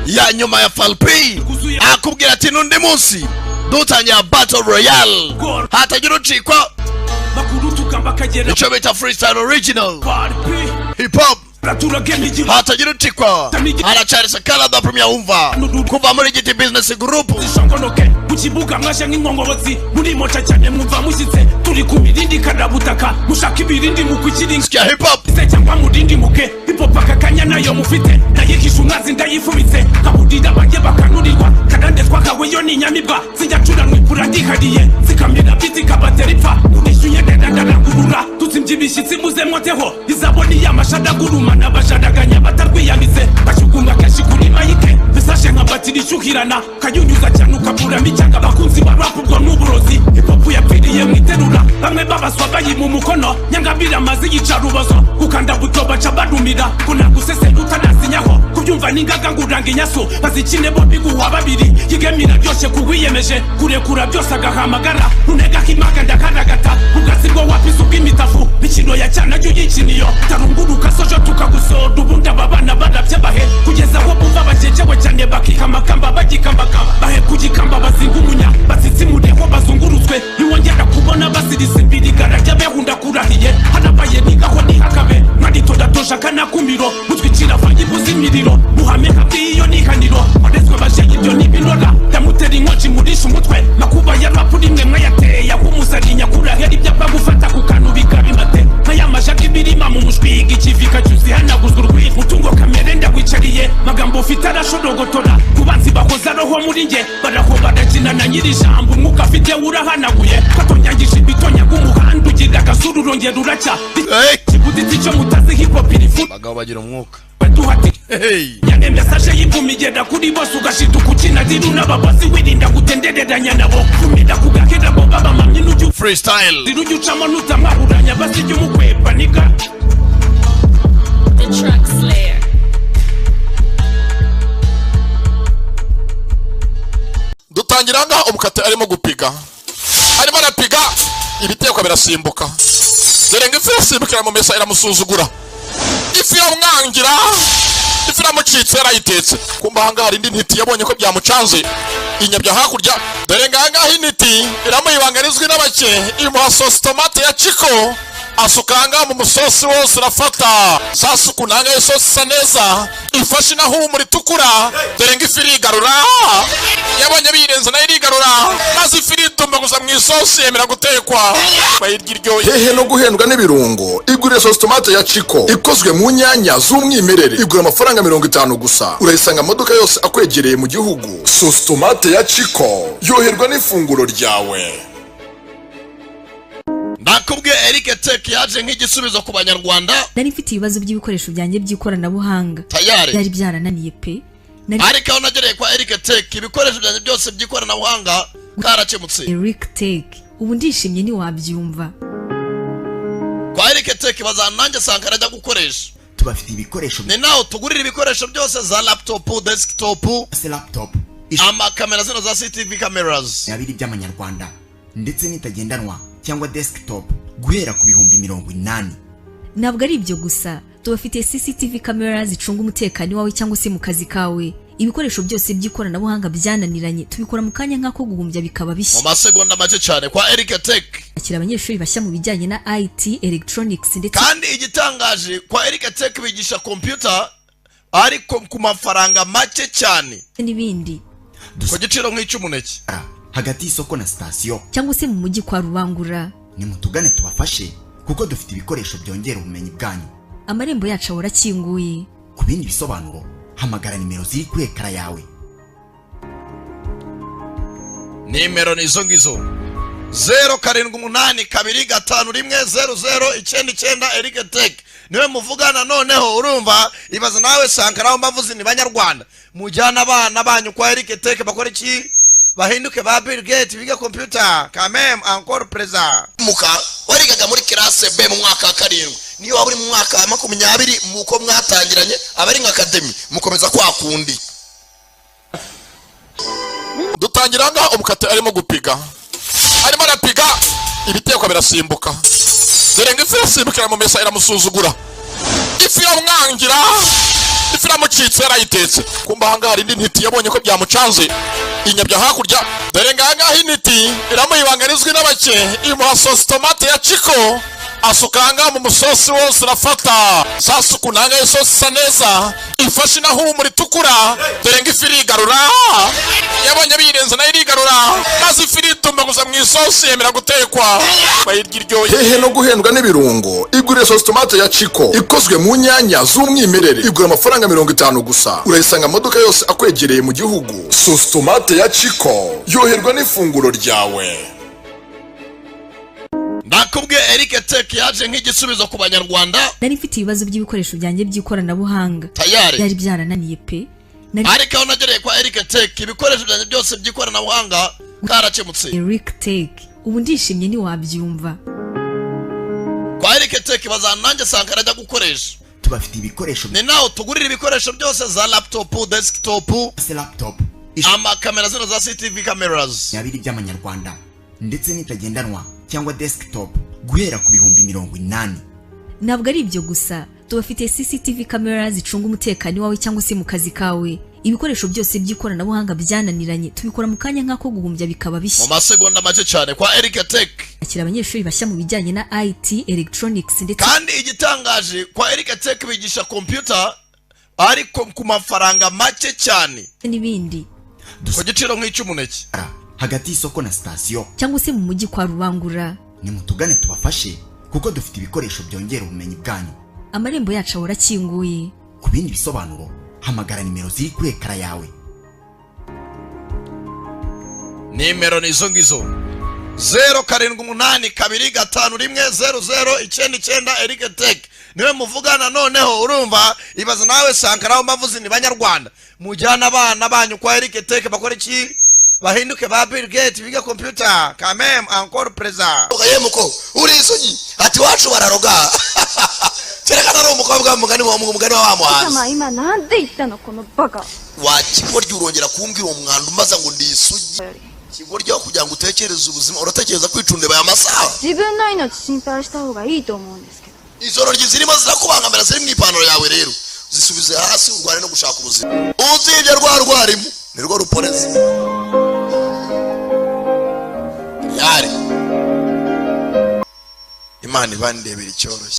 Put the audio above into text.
ya nyuma ya Falpi akubwira ati nundi munsi dutangira battle royale hatagira ucikwa icyo bita freestyle original hip hop hatagira ucikwa haracari Sakalada Premier wumva kuva muri Giti Business Group kukibuga mwasha nk'inkongorotsi muri mocha cyane mwumva mushyitse turi ku mirindi karabutaka mushaka ibirindi mu kukiringa hip hop se cyangwa murindi muke hip hop akakanya nayo mufite ndayikisha umwazi ndayifumitse kabudida bajye bakanurirwa kadande twakawe yo ni nyamibwa zijyacura mwipura ndihariye zikamira biti kabatera ipfa unishyuye ndandagurura tutsimbye ibishyitsi muze mwoteho izaboni y'amashadaguruma n'abashadaganya batarwiyamitse bashyugumba kenshi kuri mayike bisashe nka batiri ishyuhirana kanyunyuza cyane ukapuramo cyangwa bakunzi ba rap ubwo n'uburozi hip hop yapfiriye mwiterura bamwe babaswa bayimu mukono nyangabira amazi yicarubozo gukanda buto baca badumira kunagusesera utanazinyaho kubyumva n'ingaga nguranga inyaso bazikine bo biguha babiri yigemira byose kuwiyemeje kurekura byose agahamagara unega kimaga ndakaragata ugasirwa wapisa ubw'imitafu bikino ya cyana y'uyikiniyo tarunguruka sojo tukagusoda ubundi ababana barabye bahe kugeza aho bumva bajejewe cyane bakikamakamba bagikambakamba bahe kugikamba bazingumunya batsitsimureho bazungurutswe niwongera kubona basirise mbirigara ry'abehunda kurahiye hanabaye nigaho nihakabe mwaditodatosha kanakumiro mutwikira vangibuza imiriro muhame nkabwiyo nihaniro wadezwe baje ibyo n'ibinora ndamutera inkoci murisha umutwe makuba ya rap rimwe mwayateye ahumusarinya kurahera ibyapa gufata ku kantu bikabimate nk'ayamajaka ibirima mu mushwiga ikivika cyuzi hanaguzwa urwiri mutungo kamere ndawicariye magambo ufite arashodogotora kubanzi bahoza roho muri nge baraho barakina na nyiri jambo umwuka afite urahanaguye katonyangije ibitonya bw'umuhanda ugira agasura urongera uracya kibuditse icyo mutazi hip hop irifu bagabo bagira umwuka baduhati yane message y'ivumigenda kuri bose ugashita ukukina diru n'ababazi wirinda gutendereranya nabo kumira kugakera bo baba mamye n'ujyu freestyle diru ucamo nutamahuranya basijye umukwepa niga The Truck Slayer. dutangira ngaho umukate arimo gupiga arimo arapiga ibiteko birasimbuka dore ngo ifi irasimbukira mu mesa iramusuzugura ifi iramwangira ifi iramucitse yarayitetse kumva ahangaha hari indi ntiti yabonye ko byamucanze inyabya hakurya dore ngahangaha intiti iramuyibangarizwa n'abake imuha sosi tomate ya Chico asukanga mu musosi wose urafata sasa ukunanga isosi isa neza ifashe inahumura itukura dore ngo ifi irigarura yabonye birenze nayo irigarura maze ifi iritumba gusa mu isosi yemera gutekwa bayirya iryoye hehe no guhendwa n'ibirungo igurire sosi tomate ya Chico ikozwe mu nyanya z'umwimerere igura amafaranga 50 gusa urayisanga amaduka yose akwegereye mu gihugu sosi tomate ya Chico yoherwa n'ifunguro ryawe. Nakubwiye Eric Tech yaje nk'igisubizo ku banyarwanda nari mfite ibibazo by'ibikoresho byanjye by'ikoranabuhanga byari byarananiye pe ariko aho nagereye kwa Eric Tech ibikoresho byanjye byose by'ikoranabuhanga karakemutse. Eric Tech ubu ndishimye ni wabyumva kwa Eric Tech bazananjye sankara ajya gukoresha tubafite ibikoresho ni naho tugurira ibikoresho byose za laptop desktop amakamera zino za CCTV cameras yabiri by'amanyarwanda ndetse nitagendanwa cyangwa desktop guhera ku 80,000. Ntabwo ari ibyo gusa tubafite CCTV cameras zicunga umutekano wawe cyangwa se mu kazi kawe ibikoresho byose by'ikoranabuhanga byananiranye tubikora mu kanya nk'ako guhumbya bikaba bishya mu masegonda make cyane kwa Eric Tech akira abanyeshuri bashya mu bijyanye na IT electronics ndetse kandi igitangaje kwa Eric Tech bigisha computer ariko ku mafaranga make cyane n'ibindi ku giciro nk'icy'umuneke hagati y'isoko na station cyangwa se mu mujyi kwa Rubangura ni mutugane tubafashe kuko dufite ibikoresho byongera ubumenyi bwanyu amarembo yacu arakinguye ku bindi bisobanuro hamagara nimero ziri kuri ekara yawe nimero ni izo ngizo 0782510099 Eric Tech niwe muvugana noneho urumva ibaza nawe sankara mbavuze ni banyarwanda mujyana abana banyu kwa Eric Tech bakora iki bahinduke ba Bill Gates biga computer quand même encore présent muka warigaga muri classe B mu mwaka wa 7 niyo waburi mu mwaka wa 20 muko mwatangiranye abari nka academy mukomeza kwa kundi dutangira ngaho umukate arimo gupiga arimo arapiga ibiteko birasimbuka dore ngo ifi irasimbukira mu mesa iramusuzugura ifi iramwangira ifi iramucitse yarayitetse kumba ahangaha hari indi ntiti yabonye ko byamucanze inyabya hakurya dore ngahangaha intiti iramuyibangarizwa n'abake imuha sosi tomate ya Chico asukanga mu musosi wose urafata sasa ukunanga isosi isa neza ifashe inahumura itukura dore ngo ifi irigarura yabonye birenze nayo irigarura maze ifi iritumba gusa mu isosi yemera gutekwa bayirya iryoye. Hehe no guhendwa n'ibirungo igurire sosi tomate ya Chico ikozwe mu nyanya z'umwimerere igura amafaranga 50 gusa urayisanga amaduka yose akwegereye mu gihugu. Sosi tomate ya Chico yoherwa n'ifunguro ryawe. Nakubwiye Eric Tech yaje nk'igisubizo ku banyarwanda. Nari mfite ibibazo by'ibikoresho byanjye by'ikoranabuhanga Tayari byari byarananiye pe. Ariko aho nagereye kwa Eric Tech ibikoresho byanjye byose by'ikoranabuhanga karakemutse. Eric Tech ubu ndishimye ni wabyumva. Kwa Eric Tech bazananjye Sankara ajya gukoresha. Tubafite ibikoresho Ni naho tugurira ibikoresho byose za laptop, desktop, laptop amakamera zino za CCTV cameras. yabiri by'amanyarwanda ndetse n'itagendanwa cyangwa desktop guhera ku bihumbi 80. Ntabwo ari ibyo gusa, tubafite CCTV cameras zicunga umutekano wawe cyangwa se mu kazi kawe. Ibikoresho byose by'ikoranabuhanga byananiranye tubikora mu kanya nk'ako guhumbya bikaba bishya. Mu masegonda make cyane kwa Eric Tech. Akira abanyeshuri bashya mu bijyanye na IT, electronics ndetse Kandi igitangaje kwa Eric Tech bigisha computer ariko ku mafaranga make cyane. n'ibindi. Ku giciro nk'icy'umuneke. Hagati y'isoko na station Cyangwa se mu mujyi kwa Rubangura. ni mutugane tubafashe kuko dufite ibikoresho byongera ubumenyi bwanyu. Amarembo yacu ahora akinguye. Ku bindi bisobanuro hamagara nimero ziri kuri ekara yawe. Nimero nizo ngizo 0782510099 Eric Tech niwe muvugana noneho urumva ibaza nawe Sankara aho mbavuzi ni banyarwanda mujyana abana banyu kwa Eric Tech bakora iki bahinduke ba Bill Gates biga computer quand même encore présent Yemuko uri isugi ati wacu bararoga Terekana ro umukobwa mugani wa muhanzi Kama ima nande ittano kono baka wa kiboryo urongera kumbwira uwo mwanda umaza ngo ndi isugi kiboryo kugira ngo utekereze ubuzima uratekereza kwicundeba ya masaha 自分の命心配した方がいいと思うんですけど izoro ryizirimo zirakubangamira ziri mu ipantaro yawe rero zisubize hasi urware no gushaka ubuzima uzibye rwarimo ni rwo ruporeze yari Imana ibandebera icyoroshye